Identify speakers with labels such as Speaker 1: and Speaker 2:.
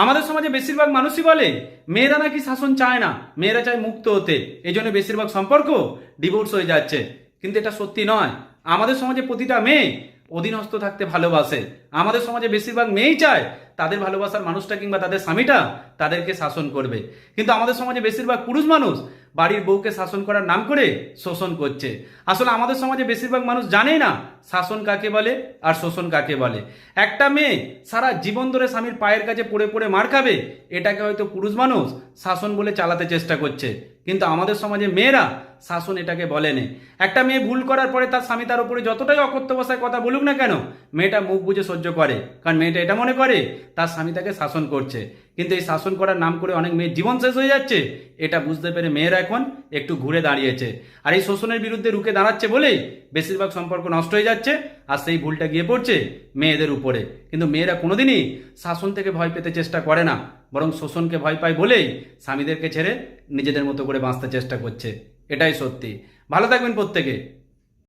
Speaker 1: আমাদের সমাজে বেশিরভাগ মানুষই বলে মেয়েরা নাকি শাসন চায় না, মেয়েরা চায় মুক্ত হতে, এই জন্য বেশিরভাগ সম্পর্ক ডিভোর্স হয়ে যাচ্ছে। কিন্তু এটা সত্যি নয়। আমাদের সমাজে প্রতিটা মেয়ে অধীনস্থ থাকতে ভালোবাসে। আমাদের সমাজে বেশিরভাগ মেয়েই চায় তাদের ভালোবাসার মানুষটা কিংবা তাদের স্বামীটা তাদেরকে শাসন করবে। কিন্তু আমাদের সমাজে বেশিরভাগ পুরুষ মানুষ বাড়ির বউকে শাসন করার নাম করে শোষণ করছে। আসলে আমাদের সমাজে বেশিরভাগ মানুষ জানেই না শাসন কাকে বলে আর শোষণ কাকে বলে। একটা মেয়ে সারা জীবন ধরে স্বামীর পায়ের কাছে পড়ে পড়ে মার খাবে, এটাকে হয়তো পুরুষ মানুষ শাসন বলে চালাতে চেষ্টা করছে। কিন্তু আমাদের সমাজে মেয়েরা শাসন এটাকে বলেনি। একটা মেয়ে ভুল করার পরে তার স্বামী তার উপরে যতটাই অকথ্য ভাষায় কথা বলুক না কেন, মেয়েটা মুখ বুজে সহ্য করে, কারণ মেয়েটা এটা মনে করে তার স্বামী তাকে শাসন করছে। কিন্তু এই শাসন করার নাম করে অনেক মেয়ের জীবন শেষ হয়ে যাচ্ছে, এটা বুঝতে পেরে মেয়েরা এখন একটু ঘুরে দাঁড়িয়েছে। আর এই শোষণের বিরুদ্ধে রুখে দাঁড়াচ্ছে বলেই বেশিরভাগ সম্পর্ক নষ্ট হয়ে যাচ্ছে, আর সেই ভুলটা গিয়ে পড়ছে মেয়েদের উপরে। কিন্তু মেয়েরা কোনোদিনই শাসন থেকে ভয় পেতে চেষ্টা করে না, বরং শোষণকে ভয় পায় বলেই স্বামীদেরকে ছেড়ে নিজেদের মতো করে বাঁচতে চেষ্টা করছে। এটাই সত্যি। ভালো থাকবেন প্রত্যেকে।